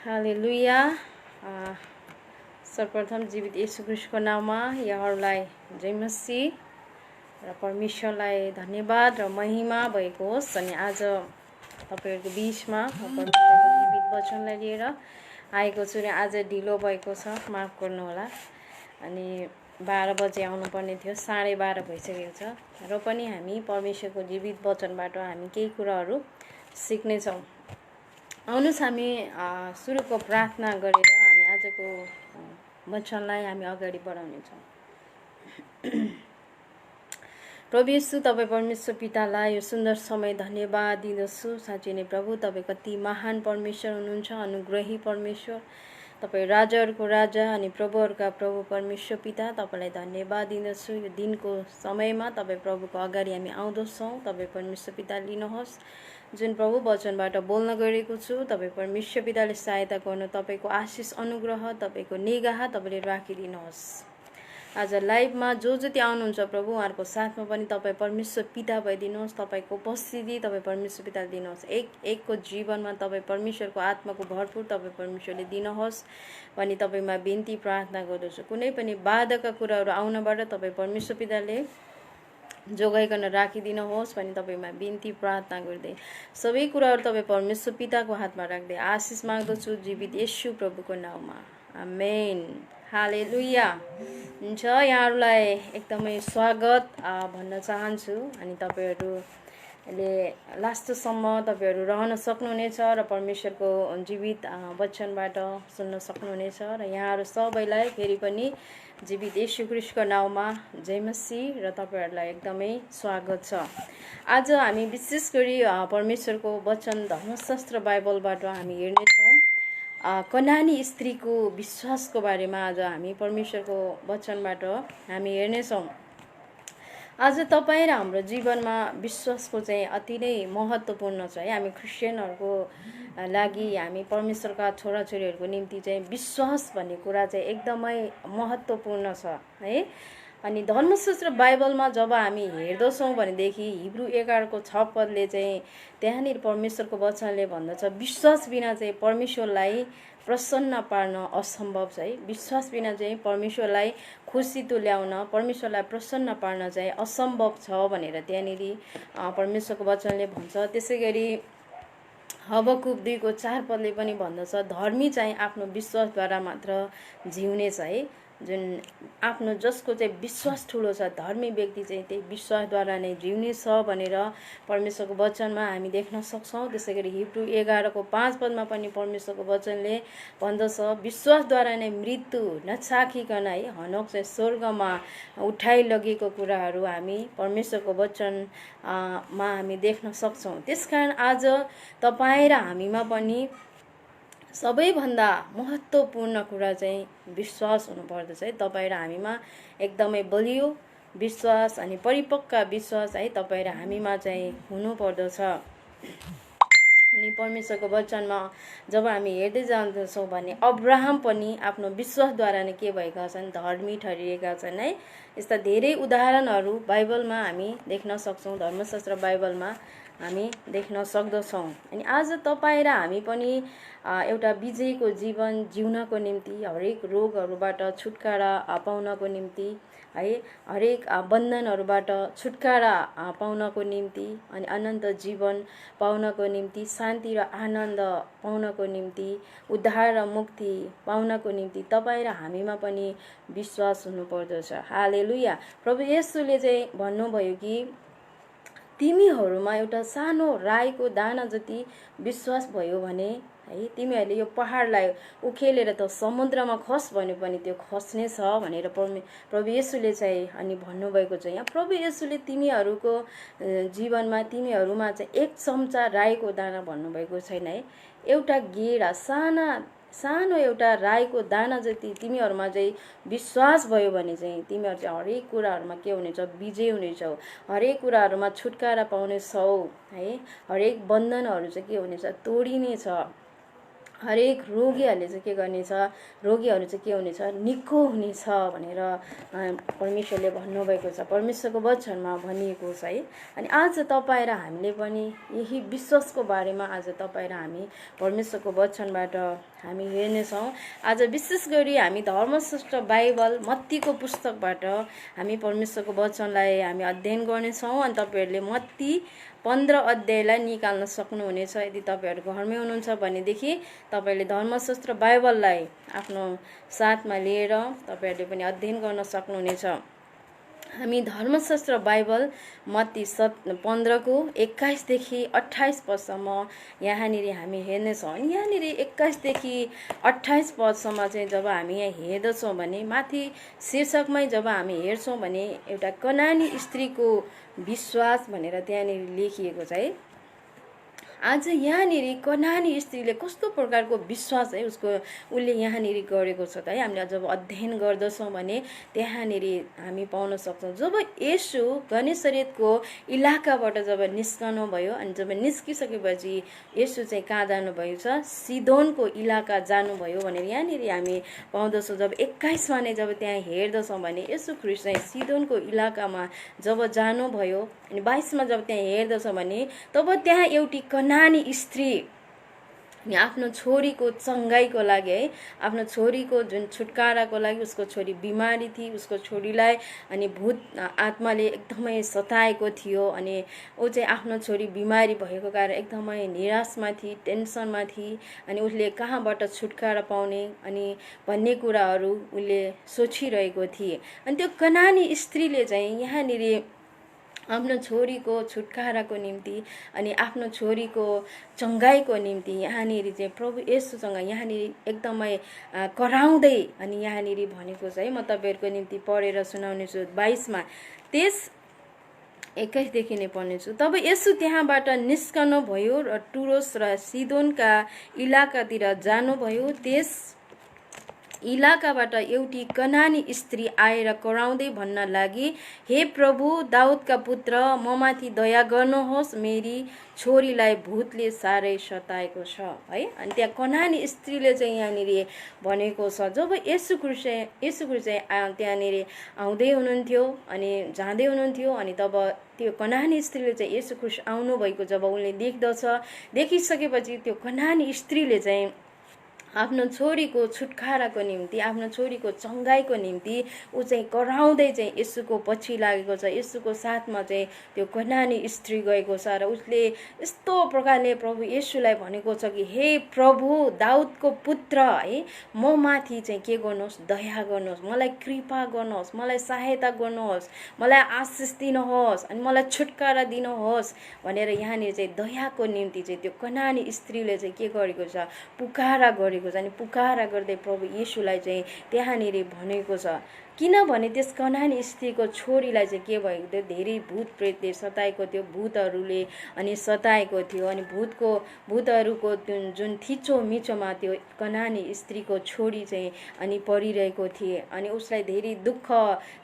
हालेलुया। सर्वप्रथम जीवित येशू ख्रीष्टको नाममा यहाँहरूलाई जय मसीह र परमेश्वरलाई धन्यवाद र महिमा भएको होस्। अनि आज तपाईँहरूको बिचमा परमेश्वरको जीवित वचनलाई लिएर आएको छु र आज ढिलो भएको छ, माफ गर्नुहोला। अनि 12 बजे आउनुपर्ने थियो, 12:30 भइसकेको छ र पनि हामी परमेश्वरको जीवित वचनबाट हामी केही कुराहरू सिक्नेछौँ। आउनुहोस् हामी सुरुको प्रार्थना गरेर हामी आजको वचनलाई हामी अगाडि बढाउनेछौँ। प्रभु येशू, तपाईँ परमेश्वर पितालाई यो सुन्दर समय धन्यवाद दिँदछु। साँच्चै नै प्रभु, तपाईँ कति महान परमेश्वर हुनुहुन्छ, अनुग्रही परमेश्वर। तपाईँ राजाहरूको राजा अनि प्रभुहरूका प्रभु परमेश्वर पिता, तपाईँलाई धन्यवाद दिँदछु। यो दिनको समयमा तपाईँ प्रभुको अगाडि हामी आउँदछौँ। तपाईँ परमेश्वर पिता लिनुहोस्। जुन प्रभु वचनबाट बोल्न गएको छु, तपाईँ परमेश्वर पिताले सहायता गर्नु। तपाईँको आशिष अनुग्रह, तपाईँको निगाह तपाईँले राखिदिनुहोस्। आज लाइभमा जो जति आउनुहुन्छ प्रभु, उहाँहरूको साथमा पनि तपाईँ परमेश्वर पिता भइदिनुहोस्। तपाईँको उपस्थिति तपाईँ परमेश्वर पिताले दिनुहोस्। एकको जीवनमा तपाईँ परमेश्वरको आत्माको भरपुर तपाईँ परमेश्वरले दिनुहोस् भनी तपाईँमा बिन्ती प्रार्थना गर्दछु। कुनै पनि बाधाका कुराहरू आउनबाट तपाईँ परमेश्वर पिताले जोगाइकन राखिदिनुहोस् भनी तपाईँमा बिन्ती प्रार्थना गर्दै सबै कुराहरू तपाईँ परमेश्वर पिताको हातमा राख्दै आशिष माग्दछु जीवित येशू प्रभुको नाममा, आमेन। हालेलुया। हुन्छ, यहाँहरूलाई एकदमै स्वागत भन्न चाहन्छु। अनि तपाईँहरूले लास्टसम्म तपाईँहरू रहन सक्नुहुनेछ र परमेश्वरको जीवित वचनबाट सुन्न सक्नुहुनेछ। र यहाँहरू सबैलाई फेरि पनि जीवित येशू ख्रीष्टको नाउँमा जय मसीह र तपाईँहरूलाई एकदमै स्वागत छ। आज हामी विशेष गरी परमेश्वरको वचन धर्मशास्त्र बाइबलबाट हामी हेर्नेछौँ। कनानी स्त्रीको विश्वासको बारेमा आज हामी परमेश्वरको वचनबाट हामी हेर्नेछौँ। आज तपाईँ र हाम्रो जीवनमा विश्वासको चाहिँ अति नै महत्त्वपूर्ण छ है। हामी क्रिस्चियनहरूको लागि, हामी परमेश्वरका छोराछोरीहरूको निम्ति चाहिँ विश्वास भन्ने कुरा चाहिँ एकदमै महत्त्वपूर्ण छ है। अनि धर्मशास्त्र बाइबलमा जब हामी हेर्दछौँ भनेदेखि हिब्रू 11:6 चाहिँ त्यहाँनिर परमेश्वरको वचनले भन्दछ, विश्वास बिना चाहिँ परमेश्वरलाई प्रसन्न पार्न असम्भव छ है। विश्वास बिना चाहिँ परमेश्वरलाई खुसी तुल्याउन, परमेश्वरलाई प्रसन्न पार्न चाहिँ असम्भव छ भनेर त्यहाँनिर परमेश्वरको वचनले भन्छ। त्यसै गरी हबकुक 2:4 पनि भन्दछ, धर्मी चाहिँ आफ्नो विश्वासद्वारा मात्र जिउनेछ है। जुन आफ्नो जसको चाहिँ विश्वास ठुलो छ, धर्मी व्यक्ति चाहिँ त्यही विश्वासद्वारा नै जिउनेछ भनेर परमेश्वरको वचनमा हामी देख्न सक्छौँ। त्यसै गरी हिब्रू 11:5 पनि परमेश्वरको वचनले भन्दछ, विश्वासद्वारा नै मृत्यु नचाखिकन है हनोक चाहिँ स्वर्गमा उठाइ लगेको कुराहरू हामी परमेश्वरको वचनमा हामी देख्न सक्छौँ। त्यसकारण आज तपाईँ र हामीमा पनि सबैभन्दा महत्त्वपूर्ण कुरा चाहिँ विश्वास हुनुपर्दछ है। तपाईँ र हामीमा एकदमै बलियो विश्वास अनि परिपक्व विश्वास है तपाईँ र हामीमा चाहिँ हुनुपर्दछ। अनि परमेश्वरको वचनमा जब हामी हेर्दै जाँदछौँ भने अब्राहम पनि आफ्नो विश्वासद्वारा नै के भएका छन्, धर्मी ठहरिएका छन् है। यस्ता धेरै उदाहरणहरू बाइबलमा हामी देख्न सक्छौँ, धर्मशास्त्र बाइबलमा हामी देख्न सक्दछौँ। अनि आज तपाईँ र हामी पनि एउटा विजयीको जीवन जिउनको निम्ति, हरेक रोगहरूबाट छुटकारा पाउनको निम्ति है, हरेक बन्धनहरूबाट छुटकारा पाउनको निम्ति अनि अनन्त जीवन पाउनको निम्ति, शान्ति र आनन्द पाउनको निम्ति, उद्धार र मुक्ति पाउनको निम्ति तपाईँ र हामीमा पनि विश्वास हुनुपर्दछ। हालेलुया। प्रभु येशूले चाहिँ भन्नुभयो कि तिमीहरूमा एउटा सानो राईको दाना जति विश्वास भयो भने है, तिमीहरूले यो पहाडलाई उखेलेर त समुद्रमा खस भन्यो पनि त्यो खस्ने छ भनेर प्रभु येशूले चाहिँ अनि भन्नुभएको छ। यहाँ प्रभु येशूले तिमीहरूको जीवनमा, तिमीहरूमा चाहिँ 1 चम्चा राईको दाना भन्नुभएको छैन है। एउटा गेडा सानो एउटा राईको दाना जति तिमीहरूमा चाहिँ विश्वास भयो भने चाहिँ तिमीहरू चाहिँ हरेक कुराहरूमा के हुनेछ, विजय हुनेछौ, हरेक कुराहरूमा छुटकारा पाउनेछौ है। हरेक बन्धनहरू चाहिँ के हुनेछ, तोडिनेछ। हरेक रोगीहरूले चाहिँ के गर्नेछ, रोगीहरू चाहिँ के हुनेछ, निको हुनेछ भनेर परमेश्वरले भन्नुभएको छ, परमेश्वरको वचनमा भनिएको छ है। अनि आज तपाईँ र हामीले पनि यही विश्वासको बारेमा आज तपाईँ र हामी परमेश्वरको वचनबाट हामी हेर्नेछौँ। आज विशेष गरी हामी धर्मशास्त्र बाइबल मत्तीको पुस्तकबाट हामी परमेश्वरको वचनलाई हामी अध्ययन गर्नेछौँ। अनि तपाईँहरूले मत्ती 15 अध्यायलाई निकाल्न सक्नुहुनेछ। यदि तपाईँहरू घरमै हुनुहुन्छ भनेदेखि तपाईँले धर्मशास्त्र बाइबललाई आफ्नो साथमा लिएर तपाईँहरूले पनि अध्ययन गर्न सक्नुहुनेछ। हामी धर्मशास्त्र बाइबल मत्ती 15 को 21 देखि 28 पदसम्म यहाँनिर हामी हेर्नेछौँ। अनि यहाँनिर 21 देखि 28 पदसम्म चाहिँ जब हामी यहाँ हेर्दछौँ भने माथि शीर्षकमै जब हामी हेर्छौँ भने एउटा कनानी स्त्रीको विश्वास भनेर त्यहाँनिर लेखिएको छ है। आज यहाँनिर कनानी स्त्रीले कस्तो प्रकारको विश्वास है उसले यहाँनिर गरेको छ त है। हामीले जब अध्ययन गर्दछौँ भने त्यहाँनिर हामी पाउन सक्छौँ। जब येशू गनेसरेतको इलाकाबाट जब निस्कनु भयो अनि जब निस्किसकेपछि येशू चाहिँ कहाँ जानुभएको छ, सिदोनको इलाका जानुभयो भनेर यहाँनिर हामी पाउँदछौँ। जब 21मा नै जब त्यहाँ हेर्दछौँ भने येशू ख्रीष्ट चाहिँ सिदोनको इलाकामा जब जानुभयो अनि 22मा जब त्यहाँ हेर्दछौँ भने तब त्यहाँ एउटी कनानी स्त्री आफ्नो छोरीको चङ्गाइको लागि है, आफ्नो छोरीको जुन छुटकाराको लागि, उसको छोरी बिमारी थिए, उसको छोरीलाई अनि भूत आत्माले एकदमै सताएको थियो। अनि ऊ चाहिँ आफ्नो छोरी बिमारी भएको कारण एकदमै निराशमा थिए, टेन्सनमा थिए। अनि उसले कहाँबाट छुटकारा पाउने अनि भन्ने कुराहरू उसले सोचिरहेको थिए। अनि त्यो कनानी स्त्रीले चाहिँ यहाँनिर आफ्नो छोरीको छुटकाराको निम्ति अनि आफ्नो छोरीको चङ्गाइको निम्ति यहाँनिर चाहिँ प्रभु येशूसँग यहाँनिर एकदमै कराउँदै अनि यहाँनिर भनेको छ है। म तपाईँहरूको निम्ति पढेर सुनाउनेछु 22मा। त्यस 21 देखि नै पढ्नेछु। तब येशू त्यहाँबाट निस्कनु भयो र टुरोस र सिदोनका इलाकातिर जानुभयो। त्यस इलाकाबाट एउटी कनानी स्त्री आएर कराउँदै भन्न लागि, हे प्रभु, दाउदका पुत्र, ममाथि दया गर्नुहोस्, मेरी छोरीलाई भूतले साह्रै सताएको छ है। अनि त्यहाँ कनानी स्त्रीले चाहिँ यहाँनिर भनेको छ। जब येशू ख्रीष्ट त्यहाँनिर आउँदै हुनुहुन्थ्यो अनि जाँदै हुनुहुन्थ्यो अनि तब त्यो कनानी स्त्रीले चाहिँ येशू ख्रीष्ट आउनुभएको जब उनले देखिसकेपछि त्यो कनानी स्त्रीले चाहिँ आफ्नो छोरीको छुटकाराको निम्ति, आफ्नो छोरीको चङ्गाइको निम्ति ऊ चाहिँ कराउँदै चाहिँ येशूको पछि लागेको छ। येशूको साथमा चाहिँ त्यो कनानी स्त्री गएको छ र उसले यस्तो प्रकारले प्रभु येशूलाई भनेको छ कि हे प्रभु, दाउदको पुत्र है, म माथि चाहिँ के गर्नुहोस्, दया गर्नुहोस्, मलाई कृपा गर्नुहोस्, मलाई सहायता गर्नुहोस्, मलाई आशिष दिनुहोस् अनि मलाई छुटकारा दिनुहोस् भनेर यहाँनिर चाहिँ दयाको निम्ति चाहिँ त्यो कनानी स्त्रीले चाहिँ के गरेको छ, पुकारा गरेको छ। अनि पुकारा गर्दै प्रभु येशूलाई चाहिँ त्यहाँनिर भनेको छ। किनभने त्यस कनानी स्त्रीको छोरीलाई चाहिँ के भएको थियो, धेरै भूत प्रेतले सताएको थियो, भूतहरूले अनि सताएको थियो। अनि भूतहरूको जुन थिचो मिचोमा त्यो कनानी स्त्रीको छोरी चाहिँ अनि परिरहेको थिए। अनि उसलाई धेरै दुःख,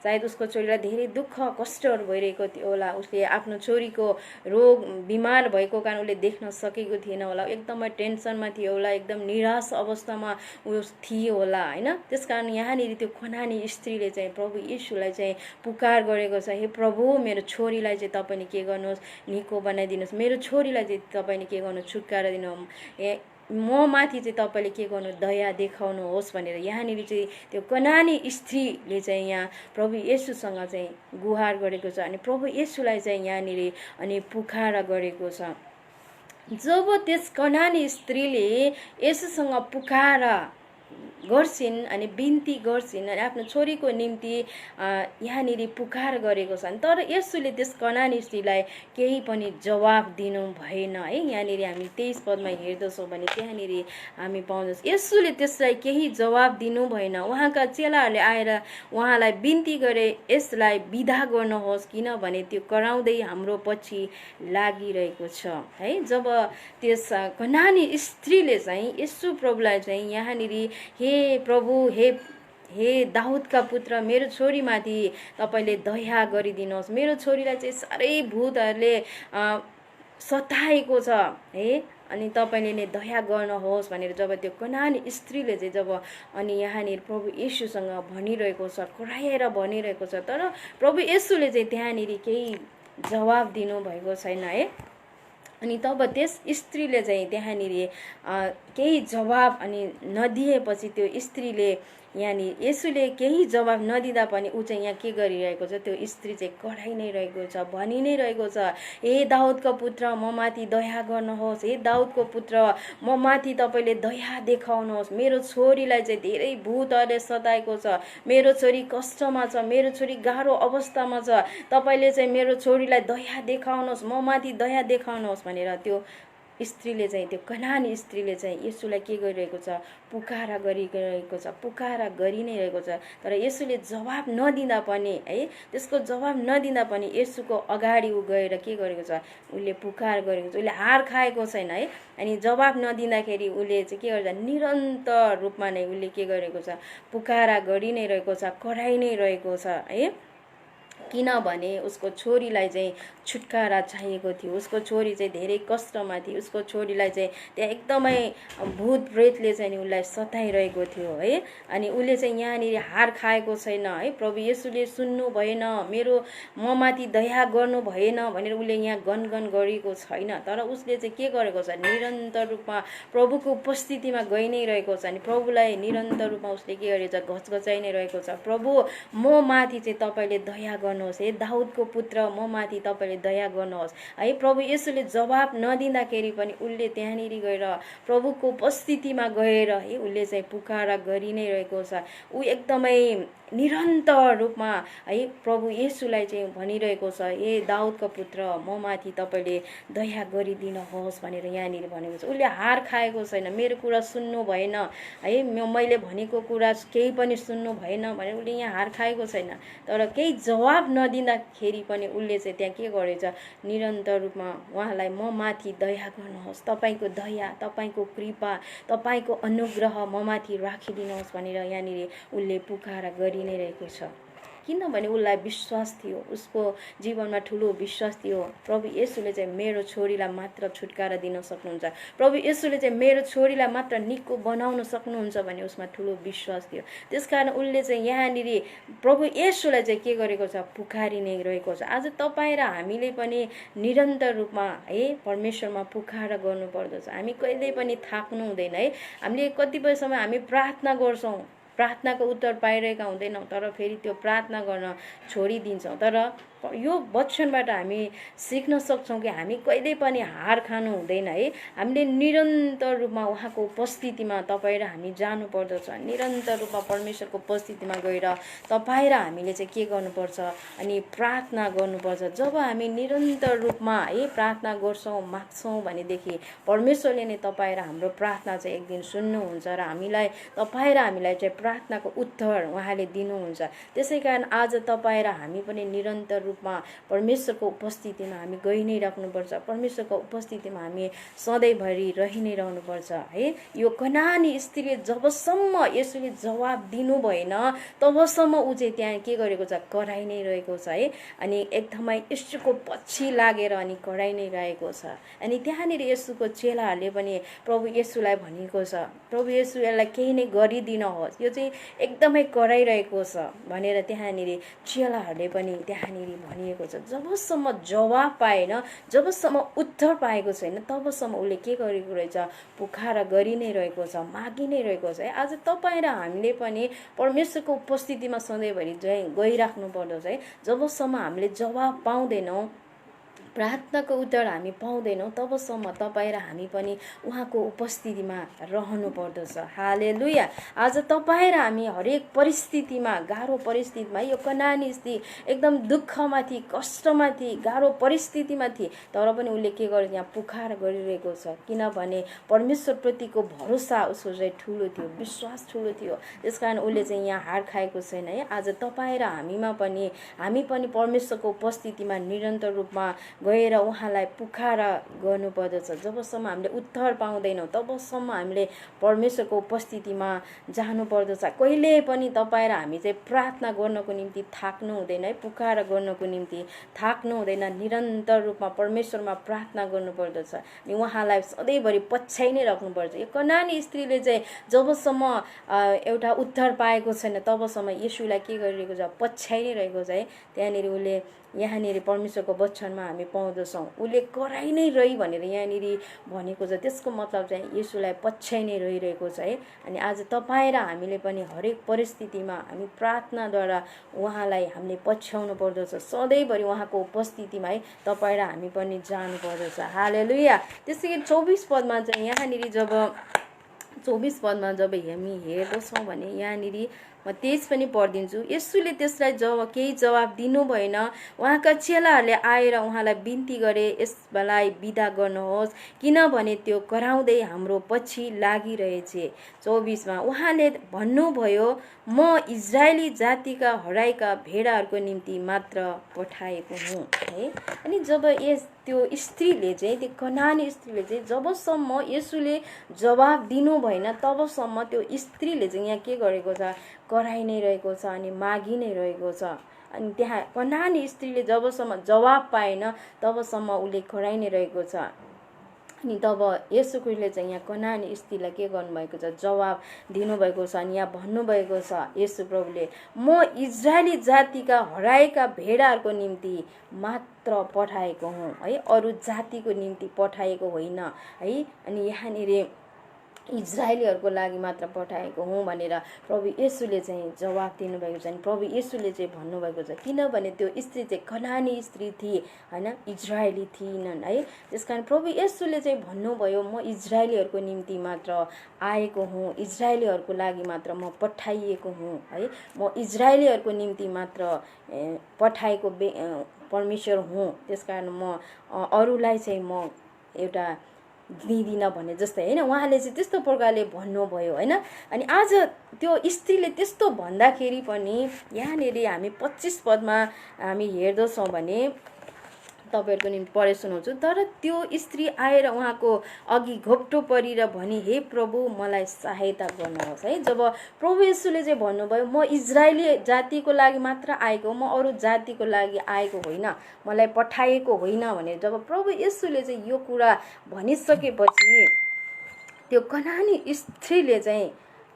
सायद उसको छोरीलाई धेरै दुःख कष्टहरू भइरहेको थियो होला। उसले आफ्नो छोरीको रोग बिमार भएको कारण उसले देख्न सकेको थिएन होला, एकदमै टेन्सनमा थियो होला, एकदम निराश अवस्थामा ऊ थियो होला होइन। त्यस कारण यहाँनिर त्यो कनानी स्त्री चाहिँ प्रभु येशूलाई चाहिँ पुकार गरेको छ, हे प्रभु, मेरो छोरीलाई चाहिँ तपाईँले के गर्नुहोस्, निको बनाइदिनुहोस्, मेरो छोरीलाई चाहिँ तपाईँले के गर्नुहोस्, छुटकारा दिनुहोस्, म माथि चाहिँ तपाईँले के गर्नु, दया देखाउनुहोस् भनेर यहाँनिर चाहिँ त्यो कनानी स्त्रीले चाहिँ यहाँ प्रभु येशूसँग चाहिँ गुहार गरेको छ। अनि प्रभु येशूलाई चाहिँ यहाँनिर अनि पुकारा गरेको छ। जब त्यस कनानी स्त्रीले येशूसँग पुकारा गर्छिन् अनि बिन्ती गर्छिन् अनि आफ्नो छोरीको निम्ति यहाँनिर पुकार गरेको छन्, तर येशूले त्यस कनानी स्त्रीलाई केही पनि जवाब दिनु भएन है। यहाँनिर हामी 23 पदमा हेर्दछौँ भने त्यहाँनिर हामी पाउँदछौँ येशूले त्यसलाई केही जवाब दिनु भएन। उहाँका चेलाहरूले आएर उहाँलाई बिन्ती गरे, यसलाई बिदा गर्नुहोस् किनभने त्यो कराउँदै हाम्रो पछि लागिरहेको छ है। जब त्यस कनानी स्त्रीले चाहिँ येशू प्रभुलाई चाहिँ यहाँनिर हे प्रभु, हे दाउदका पुत्र, मेरो छोरीमाथि तपाईँले दया गरिदिनुहोस्, मेरो छोरीलाई चाहिँ साह्रै भूतहरूले सताएको छ है। अनि तपाईँले नै दया गर्नुहोस् भनेर जब त्यो कनानी स्त्रीले चाहिँ जब अनि यहाँनिर प्रभु येशूसँग भनिरहेको छ, कराएर भनिरहेको छ, तर प्रभु येशूले चाहिँ त्यहाँनिर केही जवाब दिनुभएको छैन है। अनि तब त्यस स्त्रीले चाहिँ त्यहाँनिर केही जवाब अनि नदिएपछि त्यो स्त्रीले यहाँनिर येशूले केही जवाब नदिँदा पनि ऊ चाहिँ यहाँ के गरिरहेको छ, त्यो स्त्री चाहिँ कराइ नै रहेको छ, भनि नै रहेको छ, हे दाउदको पुत्र म माथि दया गर्नुहोस्, हे दाउदको पुत्र म माथि तपाईँले दया देखाउनुहोस्, मेरो छोरीलाई चाहिँ धेरै भूतहरूले सताएको छ, मेरो छोरी कष्टमा छ, मेरो छोरी गाह्रो अवस्थामा छ, तपाईँले चाहिँ मेरो छोरीलाई दया देखाउनुहोस्, म माथि दया देखाउनुहोस् भनेर त्यो स्त्रीले चाहिँ, त्यो कनानी स्त्रीले चाहिँ येशूलाई के गरिरहेको छ, पुकारा गरिरहेको छ, पुकारा गरि नै रहेको छ। तर येशूले जवाब नदिँदा पनि है, त्यसको जवाब नदिँदा पनि येशूको अगाडि ऊ गएर के गरेको छ, उसले पुकार गरेको छ, उसले हार खाएको छैन है। अनि जवाब नदिँदाखेरि उसले चाहिँ के गर्छ, निरन्तर रूपमा नै उसले के गरेको छ, पुकारा गरि नै रहेको छ, कराइ नै रहेको छ है। किनभने उसको छोरीलाई चाहिँ छुटकारा चाहिएको थियो, उसको छोरी चाहिँ धेरै कष्टमा थियो, उसको छोरीलाई चाहिँ त्यहाँ एकदमै भूत प्रेतले चाहिँ उसलाई सताइरहेको थियो है। अनि उसले चाहिँ यहाँनिर हार खाएको छैन है। प्रभु येशूले सुन्नु भएन, मेरो म माथि दया गर्नु भएन भनेर उसले यहाँ गनगन गरेको छैन, तर उसले चाहिँ के गरेको छ, निरन्तर रूपमा प्रभुको उपस्थितिमा गइ नै रहेको छ। अनि प्रभुलाई निरन्तर रूपमा उसले के गरेको छ, घचघचाइ नै रहेको छ, प्रभु म माथि चाहिँ तपाईँले दया गर्नुहोस्, हे दाउदको पुत्र म माथि तपाईँले दया गर्नुहोस् है। प्रभु येशूले जवाब नदिँदाखेरि पनि उसले त्यहाँनिर गएर प्रभुको उपस्थितिमा गएर है उसले चाहिँ पुकारा गरि नै रहेको छ। ऊ एकदमै निरन्तर रूपमा है प्रभु येशूलाई चाहिँ भनिरहेको छ, हे दाउदको पुत्र म माथि तपाईँले दया गरिदिनुहोस् भनेर यहाँनिर भनेको छ। उसले हार खाएको छैन, मेरो कुरा सुन्नु भएन है, मैले भनेको कुरा केही पनि सुन्नु भएन भनेर उसले यहाँ हार खाएको छैन। तर केही जवाब नदिँदाखेरि पनि उसले चाहिँ त्यहाँ के गरेछ, निरन्तर रूपमा उहाँलाई म माथि दया गर्नुहोस्, तपाईँको दया, तपाईँको कृपा, तपाईँको अनुग्रह म माथि राखिदिनुहोस् भनेर यहाँनिर उसले पुकारा गरि नै रहेको छ। किनभने उसलाई विश्वास थियो, उसको जीवनमा ठुलो विश्वास थियो, प्रभु येशूले चाहिँ मेरो छोरीलाई मात्र छुटकारा दिन सक्नुहुन्छ, प्रभु येशूले चाहिँ मेरो छोरीलाई मात्र निको बनाउन सक्नुहुन्छ भन्ने उसमा ठुलो विश्वास थियो। त्यसकारण उसले चाहिँ यहाँनिर प्रभु येशूलाई चाहिँ के गरेको छ, पुकारी नै रहेको छ। आज तपाईँ र हामीले पनि निरन्तर रूपमा है परमेश्वरमा पुकारा गर्नुपर्दछ। हामी कहिल्यै पनि थाक्नु हुँदैन है। हामीले कतिपय समय हामी प्रार्थना गर्छौँ, प्रार्थनाको उत्तर पाइरहेका हुँदैनौँ, तर फेरि त्यो प्रार्थना गर्न छोडिदिन्छौँ। तर यो वचनबाट हामी सिक्न सक्छौँ कि हामी कहिल्यै पनि हार खानु हुँदैन है। हामीले निरन्तर रूपमा उहाँको उपस्थितिमा तपाईँ र हामी जानुपर्दछ। निरन्तर रूपमा परमेश्वरको उपस्थितिमा गएर तपाईँ र हामीले चाहिँ के गर्नुपर्छ, अनि प्रार्थना गर्नुपर्छ। जब हामी निरन्तर रूपमा है प्रार्थना गर्छौँ, माग्छौँ भनेदेखि परमेश्वरले नै तपाईँ र हाम्रो प्रार्थना चाहिँ एक दिन सुन्नुहुन्छ र हामीलाई, तपाईँ र हामीलाई चाहिँ प्रार्थनाको उत्तर उहाँले दिनुहुन्छ। त्यसै कारण आज तपाईँ र हामी पनि निरन्तर रूपमा परमेश्वरको उपस्थितिमा हामी गइ नै राख्नुपर्छ। परमेश्वरको उपस्थितिमा हामी सधैँभरि रहि नै रहनुपर्छ है। यो कनानी स्त्रीले जबसम्म येशूले जवाब दिनु भएन तबसम्म ऊ चाहिँ त्यहाँ के गरेको छ, कराइ नै रहेको छ है। अनि एकदमै येशूको पछि लागेर अनि कराइ नै रहेको छ। अनि त्यहाँनिर येशूको चेलाहरूले पनि प्रभु येशूलाई भनेको छ, प्रभु येशू यसलाई केही नै गरिदिनुहोस्, यो चाहिँ एकदमै कराइरहेको छ भनेर त्यहाँनिर चेलाहरूले पनि त्यहाँनिर भनिएको छ। जबसम्म जवाब पाएन, जबसम्म उत्तर पाएको छैन, तबसम्म उसले के गरेको रहेछ, पुकारा गरि नै रहेको छ, मागि नै रहेको छ है। आज तपाईँ र हामीले पनि परमेश्वरको उपस्थितिमा सधैँभरि गइराख्नु पर्दछ है। जबसम्म हामीले जवाब पाउँदैनौँ, प्रार्थनाको उत्तर हामी पाउँदैनौँ, तबसम्म तपाईँ र हामी पनि उहाँको उपस्थितिमा रहनु पर्दछ। हालेलुया। आज तपाईँ र हामी हरेक परिस्थितिमा, गाह्रो परिस्थितिमा, यो कनानी स्त्री एकदम दुःखमा थिए, कष्टमा थिए, गाह्रो परिस्थितिमा थिए, तर पनि उसले के गर्यो, यहाँ पुकार गरिरहेको छ। किनभने परमेश्वरप्रतिको भरोसा उसको चाहिँ ठुलो थियो, विश्वास ठुलो थियो। त्यसकारण उसले चाहिँ यहाँ हार खाएको छैन है। आज तपाईँ र हामी पनि परमेश्वरको उपस्थितिमा निरन्तर रूपमा गएर उहाँलाई पुकारा गर्नुपर्दछ। जबसम्म हामीले उत्तर पाउँदैनौँ तबसम्म हामीले परमेश्वरको उपस्थितिमा जानुपर्दछ। कहिले पनि तपाईँ र हामी चाहिँ प्रार्थना गर्नको निम्ति थाक्नु हुँदैन है, पुकारा गर्नको निम्ति थाक्नु हुँदैन। निरन्तर रूपमा परमेश्वरमा प्रार्थना गर्नुपर्दछ अनि उहाँलाई सधैँभरि पछ्याइ नै राख्नुपर्छ। यो कनानी स्त्रीले चाहिँ जबसम्म एउटा उत्तर पाएको छैन तबसम्म येशूलाई के गरिरहेको छ, पछ्याइ नै रहेको छ है। त्यहाँनिर उसले यहाँनिर परमेश्वरको वचनमा हामी पाउँदछौँ उसले कराइ नै रही भनेर यहाँनिर भनेको छ। त्यसको मतलब चाहिँ येशूलाई पछ्याइ नै रहिरहेको छ है। अनि आज तपाईँ र हामीले पनि हरेक परिस्थितिमा हामी प्रार्थनाद्वारा उहाँलाई हामीले पछ्याउनु पर्दछ। सधैँभरि उहाँको उपस्थितिमा है तपाईँ र हामी पनि जानु पर्दछ। हालेलुया। त्यसै गरी 24 पदमा चाहिँ यहाँनिर जब 24 पदमा जब हामी हेर्दछौँ भने यहाँनिर म तेज पनि पढिदिन्छु। येशूले त्यसलाई केही जवाब दिनु भएन। उहाँका चेलाहरूले आएर उहाँलाई बिन्ती गरे यसलाई बिदा गर्नुहोस् किनभने त्यो कराउँदै हाम्रो पछि लागिरहेछ। 24मा उहाँले भन्नुभयो म इजरायली जातिका हराएका भेडाहरूको निम्ति मात्र पठाएको हुँ है। अनि जब त्यो स्त्रीले चाहिँ त्यो कनानी स्त्रीले चाहिँ जबसम्म येशूले जवाब दिनु भएन तबसम्म त्यो स्त्रीले चाहिँ यहाँ के गरेको छ, कराइ नै रहेको छ अनि मागी नै रहेको छ। अनि त्यहाँ कनानी स्त्रीले जबसम्म जवाब पाएन तबसम्म उसले कराइ नै रहेको छ। अनि तब येशू ख्रीष्टले चाहिँ यहाँ कनानी स्त्रीलाई के गर्नुभएको छ, जवाब दिनुभएको छ। अनि यहाँ भन्नुभएको छ येशू प्रभुले म इजरायली जातिका हराएका भेडाहरूको निम्ति मात्र पठाएको हुँ है, अरू जातिको निम्ति पठाएको होइन है। अनि यहाँनिर इजरायलीहरूको लागि मात्र पठाएको हुँ भनेर प्रभु येशूले चाहिँ जवाब दिनुभएको छ। अनि प्रभु येशूले चाहिँ भन्नुभएको छ किनभने त्यो स्त्री चाहिँ कनानी स्त्री थिए होइन, इजरायली थिएनन् है। त्यस कारण प्रभु येशूले चाहिँ भन्नुभयो म इजरायलीहरूको निम्ति मात्र आएको हुँ, इजरायलीहरूको लागि मात्र म पठाइएको हुँ है। म इजरायलीहरूको निम्ति मात्र पठाएको परमेश्वर हुँ। त्यस कारण म अरूलाई चाहिँ म एउटा दिँदिन भने जस्तै होइन, उहाँले चाहिँ त्यस्तो प्रकारले भन्नुभयो होइन। अनि आज त्यो स्त्रीले त्यस्तो भन्दाखेरि पनि यहाँनिर हामी 25 पदमा हामी हेर्दछौँ भने तपाईँहरूको निम्ति पढे सुनाउँछु। तर त्यो स्त्री आएर उहाँको अघि घोप्टो परेर भनी हे प्रभु मलाई सहायता गर्नुहोस् है। जब प्रभु येशूले चाहिँ भन्नुभयो म इजरायली जातिको लागि मात्र आएको, म अरू जातिको लागि आएको होइन, मलाई पठाएको होइन भने जब प्रभु येशूले चाहिँ यो कुरा भनिसकेपछि त्यो कनानी स्त्रीले चाहिँ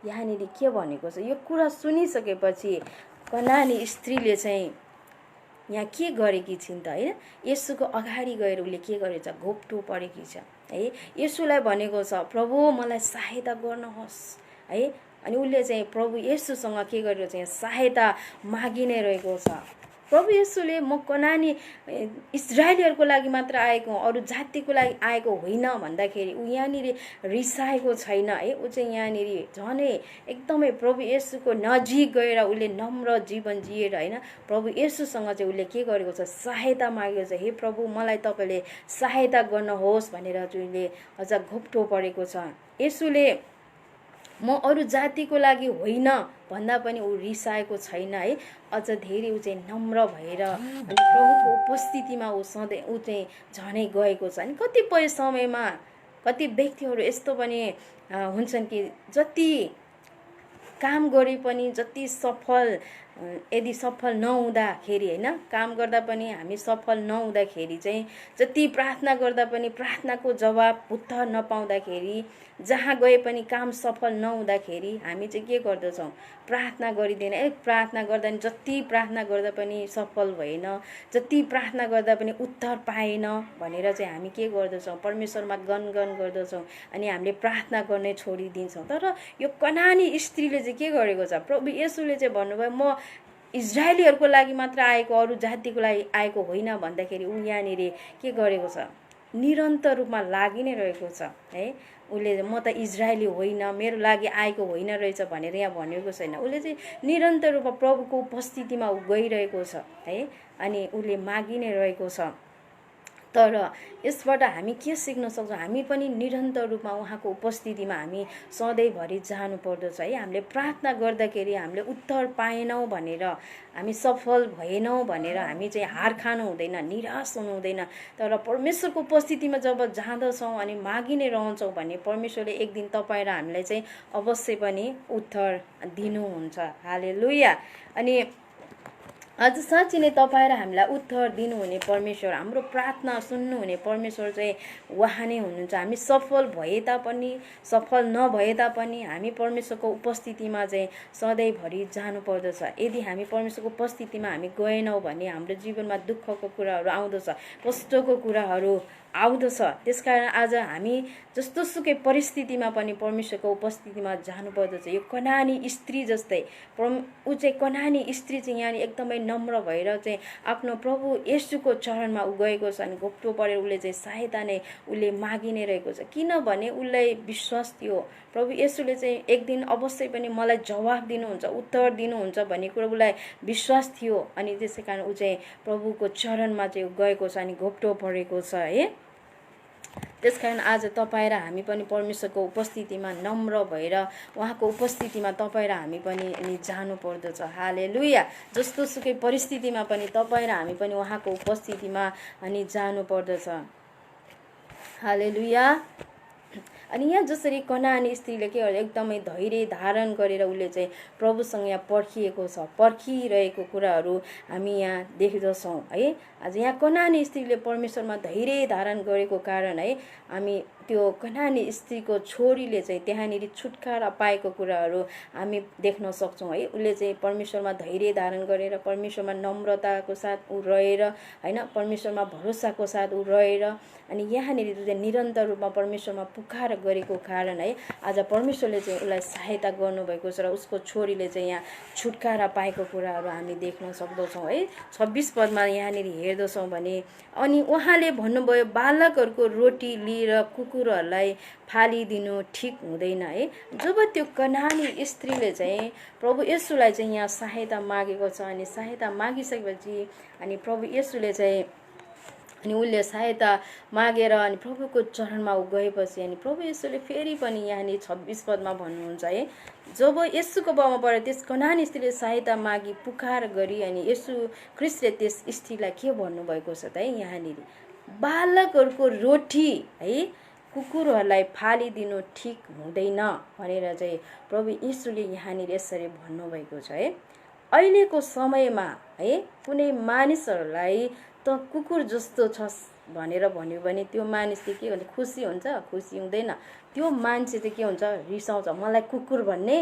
यहाँनिर के भनेको छ, यो कुरा सुनिसकेपछि कनानी स्त्रीले चाहिँ यहाँ के गरेकी छिन् त होइन, येशूको अगाडि गएर उसले के गरेछ, घोप्टो परेकी छ है। येशूलाई भनेको छ प्रभु मलाई सहायता गर्नुहोस् है। अनि उसले चाहिँ प्रभु येशूसँग के गरेको छ, यहाँ सहायता मागि नै रहेको छ। प्रभु येशूले म कनानी इजरायलीहरूको लागि मात्र आएको हुँ, अरू जातिको लागि आएको होइन भन्दाखेरि ऊ यहाँनिर रिसाएको छैन है। ऊ चाहिँ यहाँनिर झनै एकदमै प्रभु येशूको नजिक गएर उसले नम्र जीवन जिएर होइन प्रभु येशूसँग चाहिँ उसले के गरेको छ, सहायता मागेको छ। हे प्रभु मलाई तपाईँले सहायता गर्नुहोस् भनेर चाहिँ उसले अझ घोप्टो परेको छ। येशूले म अरू जातिको लागि होइन भन्दा पनि ऊ रिसाएको छैन है। अझ धेरै ऊ चाहिँ नम्र भएर अनि प्रभुको उपस्थितिमा ऊ सधैँ ऊ चाहिँ झनै गएको छ। अनि कतिपय समयमा कति व्यक्तिहरू यस्तो पनि हुन्छन् कि जति काम गरे पनि जति सफल यदि सफल नहुँदाखेरि होइन, काम गर्दा पनि हामी सफल नहुँदाखेरि चाहिँ जति प्रार्थना गर्दा पनि प्रार्थनाको जवाब उत्तर नपाउँदाखेरि जहाँ गए पनि काम सफल नहुँदाखेरि हामी चाहिँ के गर्दछौँ, प्रार्थना गरिँदैन। प्रार्थना गर्दा नि जति प्रार्थना गर्दा पनि सफल भएन, जति प्रार्थना गर्दा पनि उत्तर पाएन भनेर चाहिँ हामी के गर्दछौँ, परमेश्वरमा गनगन गर्दछौँ अनि हामीले प्रार्थना गर्ने छोडिदिन्छौँ। तर यो कनानी स्त्रीले चाहिँ के गरेको छ, प्रभु येशूले चाहिँ भन्नुभयो म इजरायलीहरूको लागि मात्र आएको, अरू जातिको लागि आएको होइन भन्दाखेरि ऊ यहाँनिर के गरेको छ, निरन्तर रूपमा लागि नै रहेको छ है। उसले म त इजरायली होइन, मेरो लागि आएको होइन रहेछ भनेर यहाँ भनेको छैन। उसले चाहिँ निरन्तर रूपमा प्रभुको उपस्थितिमा ऊ गइरहेको छ है। अनि उसले मागि नै रहेको छ। तर यसबाट हामी के सिक्न सक्छौँ? हामी पनि निरन्तर रूपमा उहाँको उपस्थितिमा हामी सधैँभरि जानु पर्दछ है। हामीले प्रार्थना गर्दाखेरि हामीले उत्तर पाएनौँ भनेर, हामी सफल भएनौँ भनेर हामी चाहिँ हार खानु हुँदैन, निराश हुनु हुँदैन। तर परमेश्वरको उपस्थितिमा जब जाँदछौँ अनि मागि नै रहन्छौँ भने परमेश्वरले एक दिन तपाईँ र हामीलाई चाहिँ अवश्य पनि उत्तर दिनुहुन्छ। हालेलुया। अनि आज साँच्चै नै तपाईँ र हामीलाई उत्तर दिनुहुने परमेश्वर, हाम्रो प्रार्थना सुन्नुहुने परमेश्वर चाहिँ उहाँ नै हुनुहुन्छ। हामी सफल भए तापनि सफल नभए तापनि हामी परमेश्वरको उपस्थितिमा चाहिँ सधैँभरि जानुपर्दछ। यदि हामी परमेश्वरको उपस्थितिमा हामी गएनौँ भने हाम्रो जीवनमा दुःखको कुराहरू आउँदछ, कष्टको कुराहरू आउँदछ। त्यसकारण आज हामी जस्तो सुकै परिस्थितिमा पनि परमेश्वरको उपस्थितिमा जानुपर्दछ। यो कनानी स्त्री जस्तै ऊ चाहिँ कनानी स्त्री चाहिँ यहाँ एकदमै नम्र भएर चाहिँ आफ्नो प्रभु येशूको चरणमा ऊ गएको छ अनि घोप्टो परेर उसले चाहिँ सहायता नै उसले मागि नै रहेको छ। किनभने उसलाई विश्वास थियो प्रभु येशूले चाहिँ एक दिन अवश्य पनि मलाई जवाफ दिनुहुन्छ, उत्तर दिनुहुन्छ भन्ने कुरो उसलाई विश्वास थियो। अनि त्यसै कारण ऊ चाहिँ प्रभुको चरणमा चाहिँ गएको छ अनि घोप्टो परेको छ है। त्यसकारण आज तपाईँ र हामी पनि परमेश्वरको उपस्थितिमा नम्र भएर उहाँको उपस्थितिमा तपाईँ र हामी पनि अनि जानु पर्दछ। हालेलुया। जस्तो सुकै परिस्थितिमा पनि तपाईँ र हामी पनि उहाँको उपस्थितिमा अनि जानु पर्दछ। हालेलुया। अनि यहाँ जसरी कनानी स्त्रीले के गर्यो, एकदमै धैर्य धारण गरेर उसले चाहिँ प्रभुसँग यहाँ पर्खिरहेको कुराहरू हामी यहाँ देख्दछौँ है। आज यहाँ कनानी स्त्रीले परमेश्वरमा धैर्य धारण गरेको कारण है हामी त्यो कनानी स्त्रीको छोरीले चाहिँ त्यहाँनिर छुटकारा पाएको कुराहरू हामी देख्न सक्छौँ है। उसले चाहिँ परमेश्वरमा धैर्य धारण गरेर परमेश्वरमा नम्रताको साथ ऊ रहेर होइन, परमेश्वरमा भरोसाको साथ ऊ रहेर अनि यहाँनिर चाहिँ निरन्तर रूपमा परमेश्वरमा पुकार गरेको कारण है आज परमेश्वरले चाहिँ उसलाई सहायता गर्नुभएको छ र उसको छोरीले चाहिँ यहाँ छुटकारा पाएको कुराहरू हामी देख्न सक्दछौँ है। 26 पदमा यहाँनिर हेर्दछौँ भने अनि उहाँले भन्नुभयो बालकहरूको रोटी लिएर कुकुरहरूलाई फालिदिनु ठिक हुँदैन है। जब त्यो कनानी स्त्रीले चाहिँ प्रभु येशूलाई चाहिँ यहाँ सहायता मागेको छ अनि सहायता मागिसकेपछि अनि प्रभु येशूले चाहिँ अनि उसले सहायता मागेर अनि प्रभुको चरणमा ऊ गएपछि अनि प्रभु येशूले फेरि पनि यहाँनिर 26 पदमा भन्नुहुन्छ है, जब येशूको बाउमा परेर त्यस कनानी स्त्रीले सहायता मागी पुकार गरी अनि येशू ख्रिस्टले त्यस स्त्रीलाई के भन्नुभएको छ त है, यहाँनिर बालकहरूको रोटी है कुकुरहरूलाई फालिदिनु ठिक हुँदैन भनेर चाहिँ प्रभु येशूले यहाँनिर यसरी भन्नुभएको छ है। अहिलेको समयमा है कुनै मानिसहरूलाई त कुकुर जस्तो छस् भनेर भन्यो भने त्यो मानिसले के भन्छ, खुसी हुन्छ? खुसी हुँदैन। त्यो मान्छे चाहिँ के हुन्छ, रिसाउँछ। मलाई कुकुर भन्ने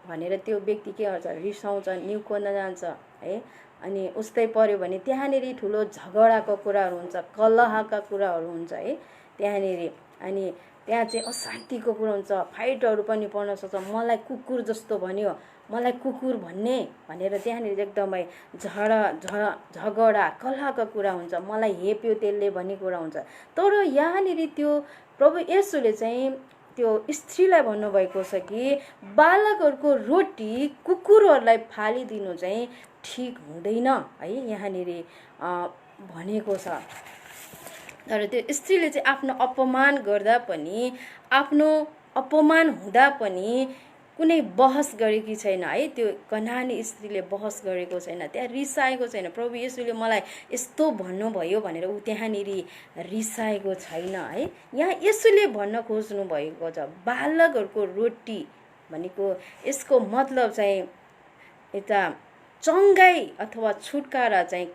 भनेर त्यो व्यक्ति के गर्छ, रिसाउँछ, निउ खोज्न जान्छ है। अनि उस्तै पर्यो भने त्यहाँनिर ठुलो झगडाको कुराहरू हुन्छ, कलहका कुराहरू हुन्छ है त्यहाँनिर। अनि त्यहाँ चाहिँ अशान्तिको कुरो हुन्छ, फाइटहरू पनि पर्न सक्छ। मलाई कुकुर जस्तो भन्यो, मलाई कुकुर भन्ने भनेर त्यहाँनिर एकदमै झगडा कलहका कुरा हुन्छ, मलाई हेप्यो त्यसले भन्ने कुरा हुन्छ। तर यहाँनिर त्यो प्रभु येशूले चाहिँ त्यो स्त्रीलाई भन्नुभएको छ कि बालकहरूको रोटी कुकुरहरूलाई फालिदिनु चाहिँ ठिक हुँदैन है यहाँनिर भनेको छ। तर त्यो स्त्रीले चाहिँ आफ्नो अपमान गर्दा पनि, आफ्नो अपमान हुँदा पनि कुनै बहस गरेकी छैन है। त्यो कनानी स्त्रीले बहस गरेको छैन, त्यहाँ रिसाएको छैन। प्रभु येशूले मलाई यस्तो भन्नुभयो भनेर ऊ त्यहाँनिर रिसाएको छैन है। यहाँ येशूले भन्न खोज्नु भएको छ बालकहरूको रोटी भनेको यसको मतलब चाहिँ यता चङ्गाई अथवा छुटकारा चाहिँ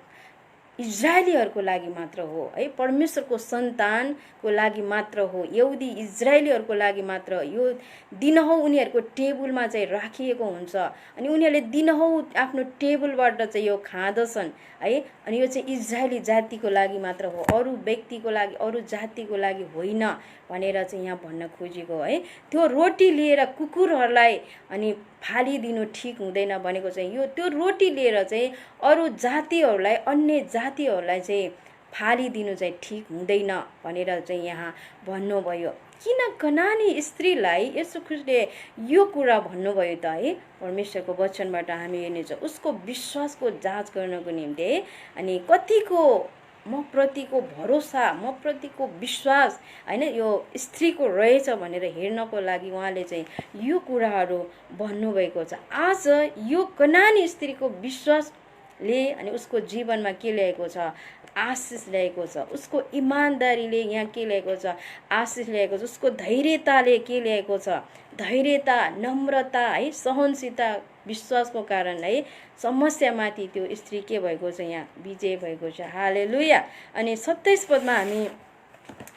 इजरायलीहरूको लागि मात्र हो है, परमेश्वरको सन्तानको लागि मात्र हो, यहुदी इजरायलीहरूको लागि मात्र। यो दिनहौ उनीहरूको टेबलमा चाहिँ राखिएको हुन्छ अनि उनीहरूले दिनहौ आफ्नो टेबलबाट चाहिँ यो खाँदछन् है। अनि यो चाहिँ इजरायली जातिको लागि मात्र हो, अरू व्यक्तिको लागि, अरू जातिको लागि होइन भनेर चाहिँ यहाँ भन्न खोजेको है। त्यो रोटी लिएर कुकुरहरूलाई अनि फालिदिनु ठिक हुँदैन भनेको चाहिँ यो त्यो रोटी लिएर चाहिँ अरू जातिहरूलाई, अन्य जातिहरूलाई चाहिँ फालिदिनु चाहिँ ठिक हुँदैन भनेर चाहिँ यहाँ भन्नुभयो। किन कनानी स्त्रीलाई येशू ख्रिस्टले यो कुरा भन्नुभयो त है? परमेश्वरको वचनबाट हामी हेर्नेछौँ उसको विश्वासको जाँच गर्नको निम्ति अनि कतिको म प्रतिको भरोसा, म प्रतिको विश्वास हैन यो स्त्रीको रहेछ भनेर हेर्नको लागि उहाँले चाहिँ यो कुराहरू भन्नुभएको छ। आज यो कनानी स्त्रीको विश्वासले अनि उसको जीवनमा के ल्याएको छ? आशिष ल्याएको छ। उसको इमानदारीले यहाँ के ल्याएको छ? आशिष ल्याएको छ। उसको धैर्यताले के ल्याएको छ? धैर्यता, नम्रता है, सहनशीलता, विश्वासको कारण है समस्यामाथि त्यो स्त्री के भएको छ? यहाँ विजय भएको छ। हालेलुया। अनि 27 पदमा हामी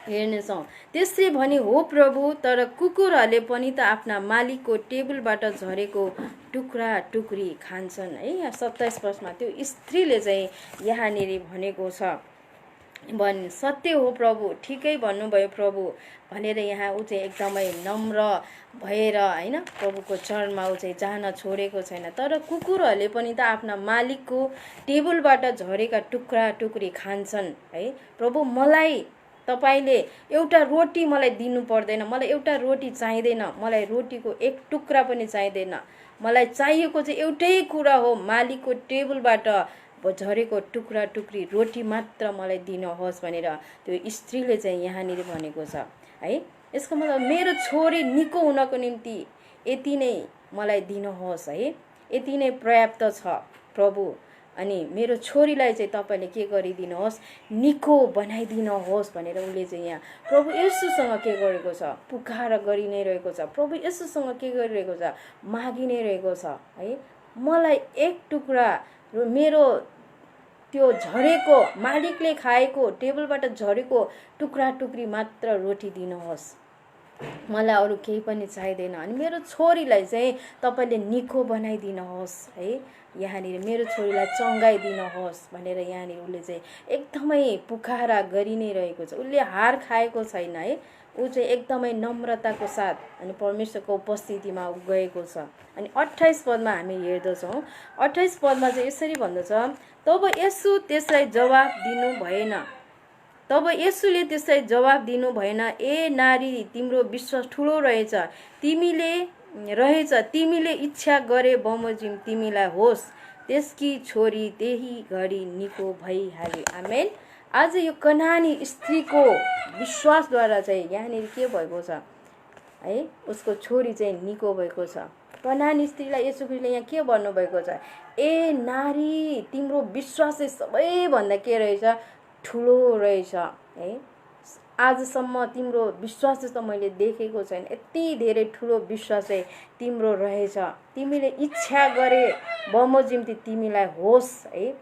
हेर्नेछौँ, त्यसरी भने हो प्रभु, तर कुकुरहरूले पनि त आफ्ना मालिकको टेबलबाट झरेको टुक्रा टुक्री खान्छन् है। यहाँ 27 पदमा त्यो स्त्रीले चाहिँ यहाँनिर भनेको छ, सत्य हो प्रभु, ठिकै भन्नुभयो प्रभु भनेर यहाँ ऊ चाहिँ एकदमै नम्र भएर हैन प्रभुको चरणमा ऊ चाहिँ जान छोडेको छैन। तर कुकुरहरूले पनि त आफ्ना मालिकको टेबलबाट झरेका टुक्रा टुक्री खान्छन् है। प्रभु, मलाई तपाईले एउटा रोटी मलाई दिनु पर्दैन, मलाई एउटा रोटी चाहिँदैन, मलाई रोटीको एक टुक्रा पनि चाहिँदैन, मलाई चाहिएको चाहिँ एउटै कुरा हो, मालिकको टेबलबाट झरेको टुक्रा टुक्री रोटी मात्र मलाई दिनुहोस् भनेर त्यो स्त्रीले चाहिँ यहाँनिर भनेको छ है। यसको मतलब मेरो छोरी निको हुनको निम्ति यति नै मलाई दिनुहोस् है, यति नै पर्याप्त छ प्रभु। अनि मेरो छोरीलाई चाहिँ तपाईँले के गरिदिनुहोस्? निको बनाइदिनुहोस् भनेर उसले चाहिँ यहाँ प्रभु येशूसँग के गरेको छ? पुकार गरि नै रहेको छ। प्रभु येशूसँग के गरिरहेको छ? मागि नै रहेको छ है। मलाई एक टुक्रा मेरो त्यो झरेको मालिकले खाएको टेबलबाट झरेको टुक्रा टुक्री मात्र रोटी दिनुहोस्, मलाई अरू केही पनि चाहिँदैन। अनि मेरो छोरीलाई चाहिँ तपाईँले निको बनाइदिनुहोस् है, यहाँनिर मेरो छोरीलाई चङ्गाइदिनुहोस् भनेर यहाँनिर उसले चाहिँ एकदमै पुकारा गरि नै रहेको छ। उसले हार खाएको छैन है, ऊ चाहिँ एकदमै नम्रताको साथ अनि परमेश्वरको उपस्थितिमा गएको छ। अनि 28 पदमा हामी हेर्दछौँ, 28 पदमा चाहिँ यसरी भन्दछ, तब येशू त्यसलाई जवाफ दिनु भएन, तब येशूले त्यसलाई जवाफ दिनु भएन, ए नारी, तिम्रो विश्वास ठुलो रहेछ, तिमीले इच्छा गरे बमोजिम तिमीलाई होस्। त्यसकी छोरी त्यही घडी निको भइहाल्यो। आमेन। आज यो कनानी स्त्रीको विश्वासद्वारा चाहिँ यहाँनिर के भएको छ है, उसको छोरी चाहिँ निको भएको छ। कनानी स्त्रीलाई येशू ख्रीष्टले यहाँ के भन्नुभएको छ? ए नारी, तिम्रो विश्वास चाहिँ सबैभन्दा के रहेछ? ठुलो रहेछ है। आजसम्म तिम्रो विश्वास जस्तो मैले देखेको छैन, यति धेरै ठुलो विश्वास चाहिँ तिम्रो रहेछ। तिमीले इच्छा गरे बमोजिम तिमीलाई होस् है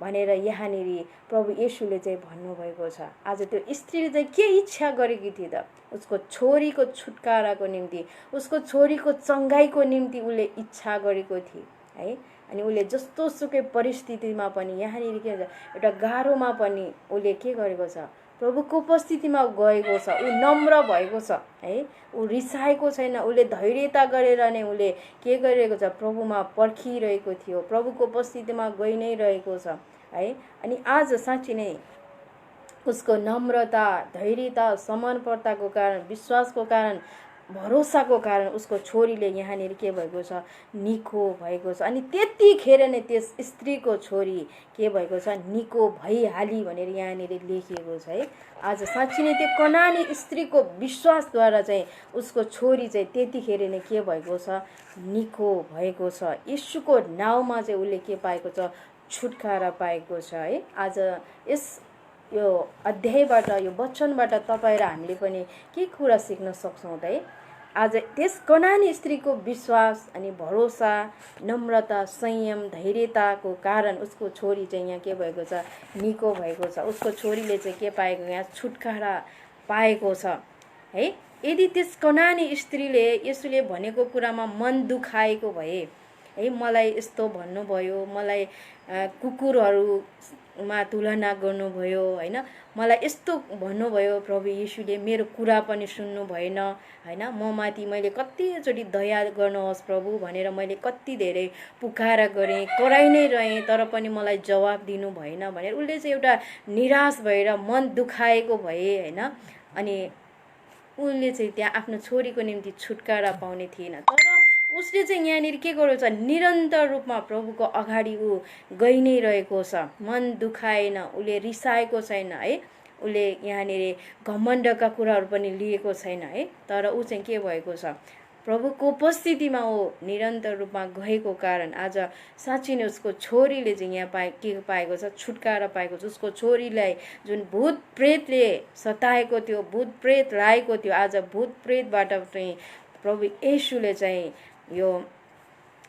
भनेर यहाँनिर प्रभु येशूले चाहिँ भन्नुभएको छ। आज त्यो स्त्रीले चाहिँ के इच्छा गरेकी थिए त? उसको छोरीको छुटकाराको निम्ति, उसको छोरीको चङ्गाइको निम्ति उसले इच्छा गरेको थिए है। अनि उसले जस्तो सुकै परिस्थितिमा पनि यहाँनिर के हुन्छ, एउटा गाह्रोमा पनि उसले के गरेको छ? प्रभुको उपस्थितिमा गएको छ। ऊ नम्र भएको छ है, ऊ रिसाएको छैन, उसले धैर्यता गरेर नै उसले के गरिरहेको छ? प्रभुमा पर्खिरहेको थियो, प्रभुको उपस्थितिमा गइ नै रहेको छ है। अनि आज साँच्चै नै उसको नम्रता, धैर्यता, समर्पणताको कारण, विश्वासको कारण, भरोसाको कारण उसको छोरीले यहाँनिर के भएको छ? निको भएको छ। अनि त्यतिखेर नै त्यस स्त्रीको छोरी के भएको छ? निको भइहाली भनेर यहाँनिर लेखिएको छ है। आज साँच्चै नै त्यो कनानी स्त्रीको विश्वासद्वारा चाहिँ उसको छोरी चाहिँ त्यतिखेर नै के भएको छ? निको भएको छ। येशूको नाउँमा चाहिँ उसले के पाएको छ? छुटकारा पाएको छ है। आज यो अध्यायबाट, यो वचनबाट तपाईँ र हामीले पनि के कुरा सिक्न सक्छौँ त है? आज त्यस कनानी स्त्रीको विश्वास अनि भरोसा, नम्रता, संयम, धैर्यताको कारण उसको छोरी चाहिँ यहाँ के भएको छ? निको भएको छ। उसको छोरीले चाहिँ के पाएको? यहाँ छुटकारा पाएको छ है। यदि त्यस कनानी स्त्रीले येशूले भनेको कुरामा मन दुखाएको भए है, मलाई यस्तो भन्नुभयो, मलाई कुकुरहरूमा तुलना गर्नुभयो हैन, मलाई यस्तो भन्नुभयो प्रभु येशूले, मेरो कुरा पनि सुन्नु भएन हैन, म माथि मैले कतिचोटि दया गर्नुहोस् प्रभु भनेर मैले कति धेरै पुकारा गरेँ, कराइ नै रहेँ, तर पनि मलाई जवाफ दिनु भएन भनेर उसले चाहिँ एउटा निराश भएर मन दुखाएको भए हैन। अनि उसले चाहिँ त्यहाँ आफ्नो छोरीको निम्ति छुटकारा पाउने थिएन। तर उसले चाहिँ यहाँनिर के गरेको छ, निरन्तर रूपमा प्रभुको अगाडि ऊ गइ नै रहेको छ। मन दुखाएन, उसले रिसाएको छैन है, उसले यहाँनिर घमण्डका कुराहरू पनि लिएको छैन है। तर ऊ चाहिँ के भएको छ, प्रभुको उपस्थितिमा ऊ निरन्तर रूपमा गएको कारण आज साँच्चै नै उसको छोरीले चाहिँ यहाँ के पाएको छ, छुटकारा पाएको छ। उसको छोरीलाई जुन भूत प्रेतले सताएको थियो, भूत प्रेत लागेको थियो, आज भूत प्रेतबाट चाहिँ प्रभु येशूले चाहिँ यो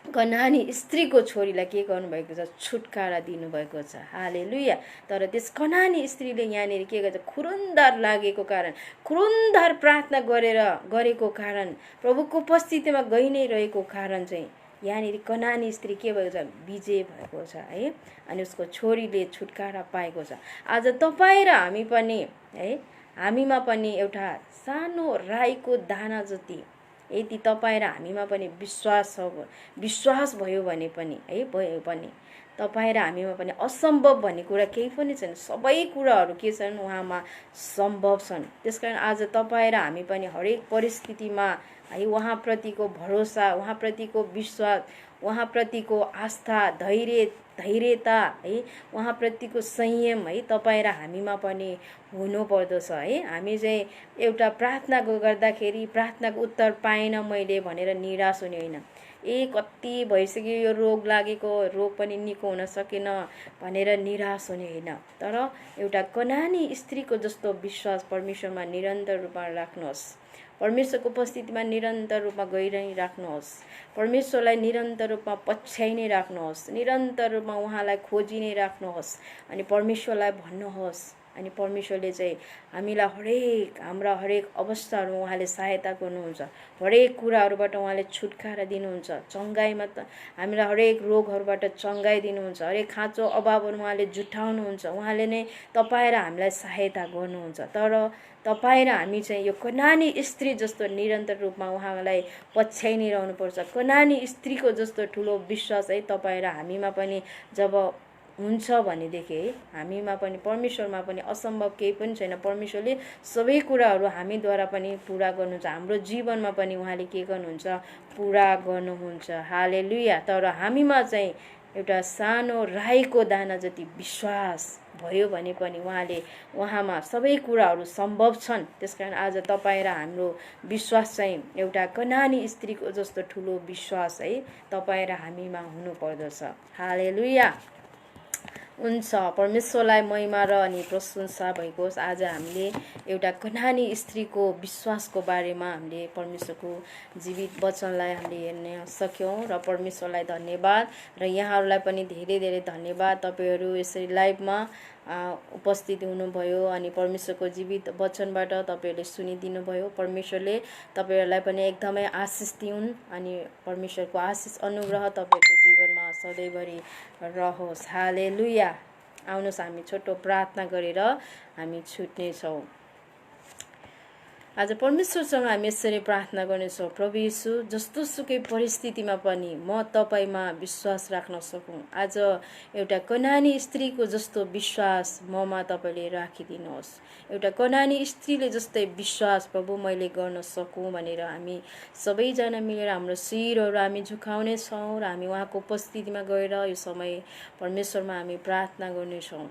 कनानी स्त्रीको छोरीलाई के गर्नुभएको छ, छुटकारा दिनुभएको छ। हालेलुया। तर त्यस कनानी स्त्रीले यहाँनिर के गर्छ, खुरुन्दार लागेको कारण, खुरुन्दार प्रार्थना गरेको कारण, प्रभुको उपस्थितिमा गइ नै रहेको कारण चाहिँ यहाँनिर कनानी स्त्री के भएको छ, विजय भएको छ है। अनि उसको छोरीले छुटकारा पाएको छ। आज तपाईँ र हामी पनि है, हामीमा पनि एउटा सानो राईको दाना जति यदि तपाईँ र हामीमा पनि विश्वास भयो भने पनि है, भयो भने तपाईँ र हामीमा पनि असम्भव भन्ने कुरा केही पनि छैन। सबै कुराहरू के छन्, उहाँमा सम्भव छन्। त्यसकारण आज तपाईँ र हामी पनि हरेक परिस्थितिमा है उहाँप्रतिको भरोसा, उहाँप्रतिको विश्वास, उहाँप्रतिको आस्था, धैर्यता है, उहाँप्रतिको संयम है तपाईँ र हामीमा पनि हुनुपर्दछ है। हामी चाहिँ एउटा प्रार्थना गर्दाखेरि प्रार्थनाको उत्तर पाएन मैले भनेर निराश हुने होइन। कति भइसक्यो यो रोग लागेको, रोग पनि निको हुन सकेन भनेर निराश हुने होइन। तर एउटा कनानी स्त्रीको जस्तो विश्वास परमेश्वरमा निरन्तर रूपमा राख्नुहोस्। परमेश्वरको उपस्थितिमा निरन्तर रूपमा गइराख्नुहोस्। परमेश्वरलाई निरन्तर रूपमा पछ्याइ नै राख्नुहोस्। निरन्तर रूपमा उहाँलाई खोजी नै राख्नुहोस्। अनि परमेश्वरलाई भन्नुहोस्। अनि परमेश्वरले चाहिँ हामीलाई हाम्रा हरेक अवस्थाहरू उहाँले सहायता गर्नुहुन्छ। हरेक कुराहरूबाट उहाँले छुटकारा दिनुहुन्छ। चङ्गाइमा त हामीलाई हरेक रोगहरूबाट चङ्गाइ दिनुहुन्छ। हरेक खाँचो अभावहरू उहाँले जुटाउनुहुन्छ। उहाँले नै तपाईँ र हामीलाई सहायता गर्नुहुन्छ। तर तपाईँ र हामी चाहिँ यो कनानी स्त्री जस्तो निरन्तर रूपमा उहाँलाई पछ्याइ नै रहनुपर्छ। कनानी स्त्रीको जस्तो ठुलो विश्वास है तपाईँ र हामीमा पनि जब हुन्छ भनेदेखि है, हामीमा पनि परमेश्वरमा पनि असम्भव केही पनि छैन। परमेश्वरले सबै कुराहरू हामीद्वारा पनि पुरा गर्नुहुन्छ। हाम्रो जीवनमा पनि उहाँले के गर्नुहुन्छ, पुरा गर्नुहुन्छ। हालेलुया। तर हामीमा चाहिँ एउटा सानो राईको दाना जति विश्वास भयो भने पनि उहाँमा सबै कुराहरू सम्भव छन्। त्यसकारण आज तपाईँ र हाम्रो विश्वास चाहिँ एउटा कनानी स्त्रीको जस्तो ठुलो विश्वास है तपाईँ र हामीमा हुनुपर्दछ। हालेलुया। हुन्छ। परमेश्वरलाई महिमा र अनि प्रशंसा भएको होस्। आज हामीले एउटा कनानी स्त्रीको विश्वासको बारेमा हामीले परमेश्वरको जीवित वचनलाई हामीले हेर्न सक्यौँ र परमेश्वरलाई धन्यवाद। र यहाँहरूलाई पनि धेरै धेरै धन्यवाद। तपाईँहरू यसरी लाइभमा उपस्थित हुनुभयो अनि परमेश्वरको जीवित वचनबाट तपाईँहरूले सुनिदिनु भयो। परमेश्वरले तपाईँहरूलाई पनि एकदमै आशिष दिउन् अनि परमेश्वरको आशिष अनुग्रह तपाईँको जीवनमा सधैँभरि रहोस्। हालेलुया। आउनुहोस् हामी छोटो प्रार्थना गरेर हामी छुट्नेछौँ। आज परमेश्वरसँग हामी यसरी प्रार्थना गर्नेछौँ। प्रभु येशू, जस्तो सुकै परिस्थितिमा पनि म तपाईँमा विश्वास राख्न सकौँ। आज एउटा कनानी स्त्रीको जस्तो विश्वास ममा तपाईँले राखिदिनुहोस्। एउटा कनानी स्त्रीले जस्तै विश्वास प्रभु मैले गर्न सकौँ भनेर हामी सबैजना मिलेर हाम्रो शिरहरू हामी झुकाउने छौँ र हामी उहाँको उपस्थितिमा गएर यो समय परमेश्वरमा हामी प्रार्थना गर्नेछौँ।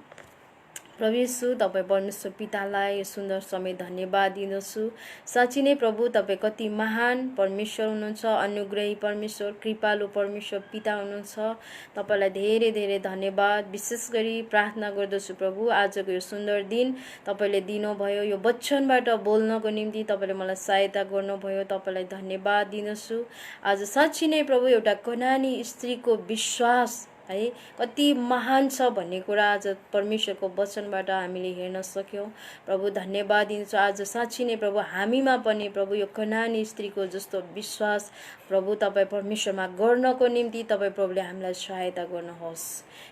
प्रभु येशू, तपाईँ परमेश्वर पितालाई यो सुन्दर समय धन्यवाद दिँदछु। साँच्चै नै प्रभु तपाईँ कति महान परमेश्वर हुनुहुन्छ, अनुग्रही परमेश्वर, कृपालु परमेश्वर पिता हुनुहुन्छ। तपाईँलाई धेरै धेरै धन्यवाद। विशेष गरी प्रार्थना गर्दछु प्रभु, आजको यो सुन्दर दिन तपाईँले दिनुभयो। यो वचनबाट बोल्नको निम्ति तपाईँले मलाई सहायता गर्नुभयो। तपाईँलाई धन्यवाद दिँदछु। आज साँच्चै नै प्रभु एउटा कनानी स्त्रीको विश्वास है कति महान छ भन्ने कुरा आज परमेश्वरको वचनबाट हामीले हेर्न सक्यौँ। प्रभु धन्यवाद दिन्छु। आज साँच्चै नै प्रभु हामीमा पनि प्रभु यो कनानी स्त्रीको जस्तो विश्वास प्रभु तपाईँ परमेश्वरमा गर्नको निम्ति तपाईँ प्रभुले हामीलाई सहायता गर्नुहोस्।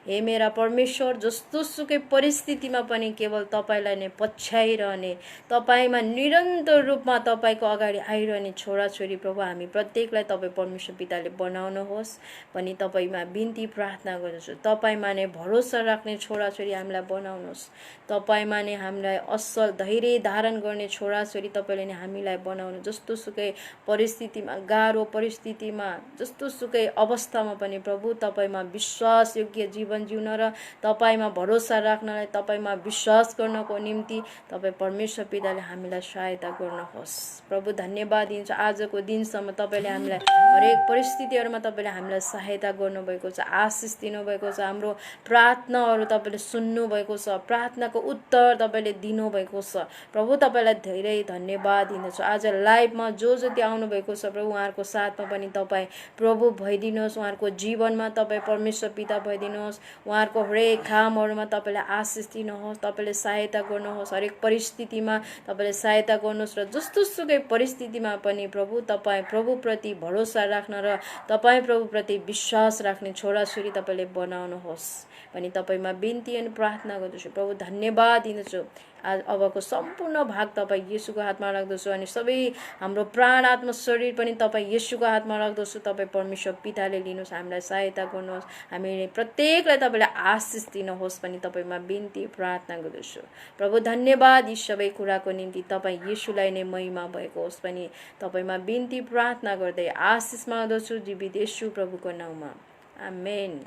हे मेरा परमेश्वर, जस्तो सुकै परिस्थितिमा पनि केवल तपाईँलाई नै पछ्याइरहने, तपाईँमा निरन्तर रूपमा तपाईँको अगाडि आइरहने छोराछोरी प्रभु हामी प्रत्येकलाई तपाईँ परमेश्वर पिताले बनाउनुहोस् भनी तपाईँमा बिन्ती प्रार्थना प्रार्थना गर्दछु। तपाईँमा नै भरोसा राख्ने छोराछोरी हामीलाई बनाउनुहोस्। तपाईँमा नै हामीलाई असल धैर्य धारण गर्ने छोराछोरी तपाईँले नै हामीलाई बनाउनु। जस्तो सुकै परिस्थितिमा, गाह्रो परिस्थितिमा, जस्तो सुकै अवस्थामा पनि प्रभु तपाईँमा विश्वास योग्य जीवन जिउन र तपाईँमा भरोसा राख्नलाई, तपाईँमा विश्वास गर्नको निम्ति तपाईँ परमेश्वर पिताले हामीलाई सहायता गर्नुहोस्। प्रभु धन्यवाद दिन्छु। आजको दिनसम्म तपाईँले हामीलाई हरेक परिस्थितिहरूमा तपाईँले हामीलाई सहायता गर्नुभएको छ, आशिष दिनुभएको छ। हाम्रो प्रार्थनाहरू तपाईँले सुन्नुभएको छ, प्रार्थनाको उत्तर तपाईँले दिनुभएको छ। प्रभु तपाईँलाई धेरै धन्यवाद दिन्दछु। आज लाइभमा जो जति आउनुभएको छ प्रभु उहाँहरूको साथमा पनि तपाईँ प्रभु भइदिनुहोस्। उहाँहरूको जीवनमा तपाईँ परमेश्वर पिता भइदिनुहोस्। उहाँहरूको हरेक कामहरूमा तपाईँले आशिष दिनुहोस्, तपाईँले सहायता गर्नुहोस्। हरेक परिस्थितिमा तपाईँले सहायता गर्नुहोस् र जस्तो सुकै परिस्थितिमा पनि प्रभु तपाईँ प्रभुप्रति भरोसा राख्न र तपाईँ प्रभुप्रति विश्वास राख्ने छोराछोरी तपाईँले बनाउनुहोस् भनी तपाईँमा बिन्ती अनि प्रार्थना गर्दछु। प्रभु धन्यवाद दिन्दछु। आज अबको सम्पूर्ण भाग तपाईँ येशूको हातमा राख्दछु अनि सबै हाम्रो प्राण आत्मा शरीर पनि तपाईँ येशूको हातमा राख्दछु। तपाईँ परमेश्वर पिताले लिनुहोस्, हामीलाई सहायता गर्नुहोस्, हामी प्रत्येकलाई तपाईँले आशिष दिनुहोस् भनी तपाईँमा बिन्ती प्रार्थना गर्दछु। प्रभु धन्यवाद यी सबै कुराको निम्ति। तपाईँ येशूलाई नै महिमा भएको होस् भनी तपाईँमा बिन्ती प्रार्थना गर्दै आशिष माग्दछु जीवित येशू प्रभुको नाउँमा, आमेन।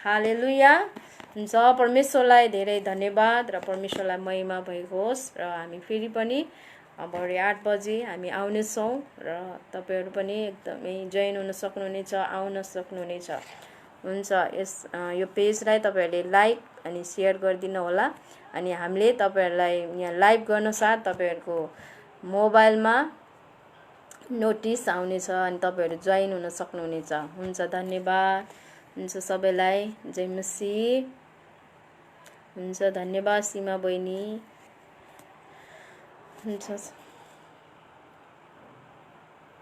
हालेलुया। हुन्छ, परमेश्वरलाई धेरै धन्यवाद र परमेश्वरलाई महिमा भएको होस्। र हामी फेरि पनि भरे 8 बजे हामी आउनेछौँ र तपाईँहरू पनि एकदमै जोइन हुन सक्नुहुनेछ, आउन सक्नुहुनेछ। हुन्छ, यो पेजलाई तपाईँहरूले लाइक अनि सेयर गरिदिनु होला। अनि हामीले तपाईँहरूलाई यहाँ लाइभ गर्न साथ तपाईँहरूको मोबाइलमा नोटिस आउनेछ अनि तपाईँहरू जोइन हुन सक्नुहुनेछ। हुन्छ, धन्यवाद। हुन्छ सबैलाई, जय मसीह। हुन्छ, धन्यवाद सीमा बहिनी। हुन्छ।